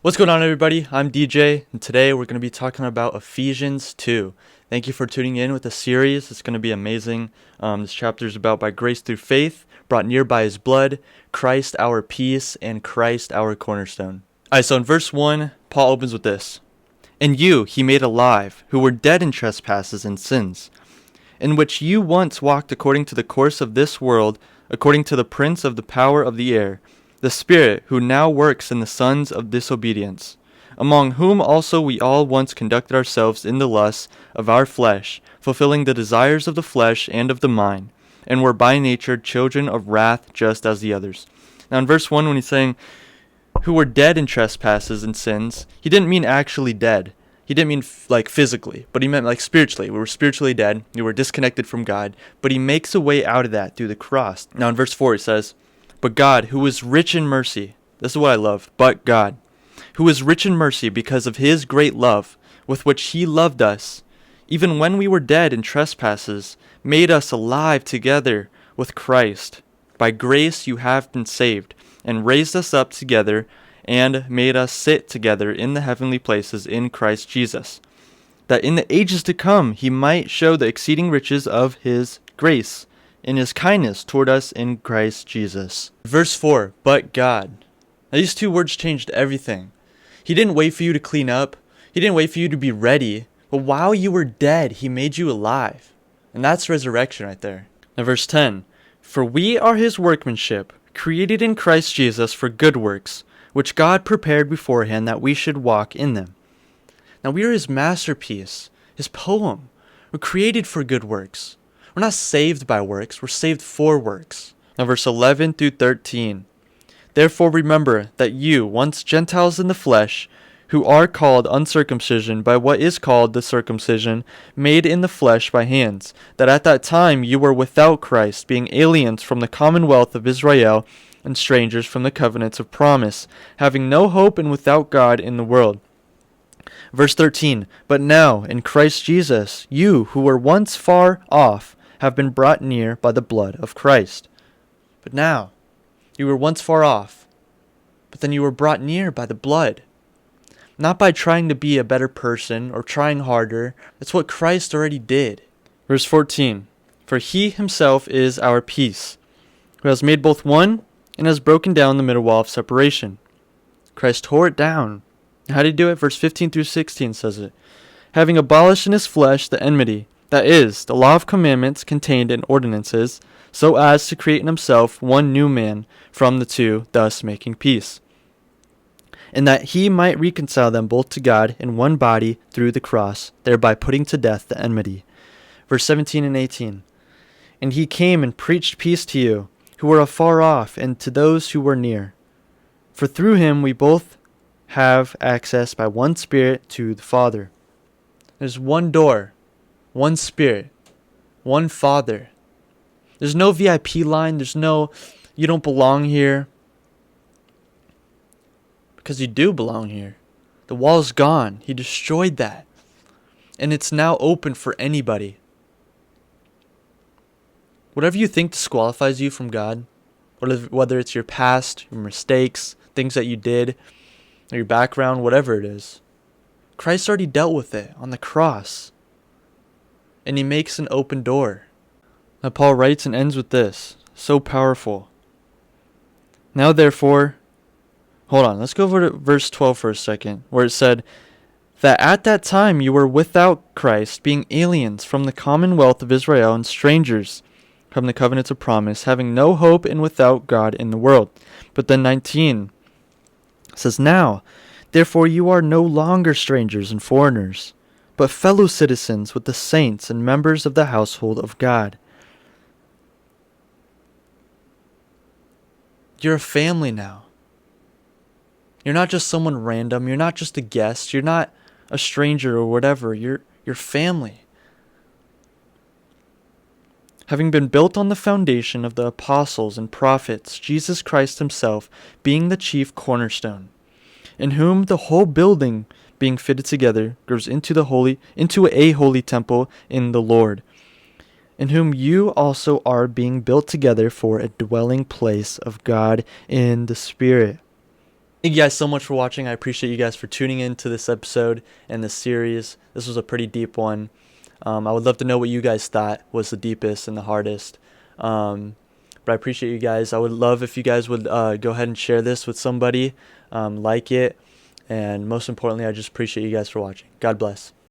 What's going on, everybody? I'm DJ, and today we're going to be talking about Ephesians 2. Thank you for tuning in with the series. It's going to be amazing. This chapter is about by grace through faith, brought near by his blood, Christ our peace, and Christ our cornerstone. Alright, so in verse 1, Paul opens with this. "And you he made alive, who were dead in trespasses and sins, in which you once walked according to the course of this world, according to the prince of the power of the air, the Spirit who now works in the sons of disobedience, among whom also we all once conducted ourselves in the lusts of our flesh, fulfilling the desires of the flesh and of the mind, and were by nature children of wrath just as the others." Now in verse 1, when he's saying, who were dead in trespasses and sins, he didn't mean actually dead. He didn't mean like physically, but he meant like spiritually. We were spiritually dead. We were disconnected from God, but he makes a way out of that through the cross. Now in verse 4 he says, "But God, who is rich in mercy," this is what I love, "but God, who is rich in mercy because of his great love, with which he loved us, even when we were dead in trespasses, made us alive together with Christ. By grace you have been saved, and raised us up together, and made us sit together in the heavenly places in Christ Jesus, that in the ages to come he might show the exceeding riches of his grace in his kindness toward us in Christ Jesus." Verse 4, "But God." Now these two words changed everything. He didn't wait for you to clean up. He didn't wait for you to be ready. But while you were dead, he made you alive. And that's resurrection right there. Now verse 10, "For we are his workmanship, created in Christ Jesus for good works, which God prepared beforehand that we should walk in them." Now we are his masterpiece, his poem. We're created for good works. We're not saved by works, we're saved for works. Now verse 11 through 13. "Therefore remember that you, once Gentiles in the flesh, who are called uncircumcision by what is called the circumcision, made in the flesh by hands, that at that time you were without Christ, being aliens from the commonwealth of Israel, and strangers from the covenants of promise, having no hope and without God in the world." Verse 13, "But now, in Christ Jesus, you who were once far off have been brought near by the blood of Christ." But now, you were once far off, but then you were brought near by the blood. Not by trying to be a better person or trying harder. That's what Christ already did. Verse 14, "For he himself is our peace, who has made both one and has broken down the middle wall of separation." Christ tore it down. How did he do it? Verse 15 through 16 says it. "Having abolished in his flesh the enmity, that is, the law of commandments contained in ordinances, so as to create in himself one new man from the two, thus making peace, and that he might reconcile them both to God in one body through the cross, thereby putting to death the enmity." Verse 17 and 18. "And he came and preached peace to you, who were afar off, and to those who were near. For through him we both have access by one Spirit to the Father." There's one door, one Spirit, one Father. There's no VIP line. There's no, you don't belong here. Because you do belong here. The wall's gone. He destroyed that. And it's now open for anybody. Whatever you think disqualifies you from God, whether it's your past, your mistakes, things that you did, or your background, whatever it is, Christ already dealt with it on the cross. And he makes an open door. Now Paul writes and ends with this. So powerful. "Now therefore," hold on, let's go over to verse 12 for a second, where it said, "That at that time you were without Christ, being aliens from the commonwealth of Israel and strangers from the covenants of promise, having no hope and without God in the world." But then 19 says, "Now, therefore you are no longer strangers and foreigners, but fellow citizens with the saints and members of the household of God." You're a family now. You're not just someone random. You're not just a guest. You're not a stranger or whatever. You're family. "Having been built on the foundation of the apostles and prophets, Jesus Christ himself being the chief cornerstone, in whom the whole building being fitted together grows into a holy temple in the Lord, in whom you also are being built together for a dwelling place of God in the Spirit." Thank you guys so much for watching. I appreciate you guys for tuning in to this episode and this series. This was a pretty deep one. I would love to know what you guys thought was the deepest and the hardest. But I appreciate you guys. I would love if you guys would go ahead and share this with somebody, like it, and most importantly, I just appreciate you guys for watching. God bless.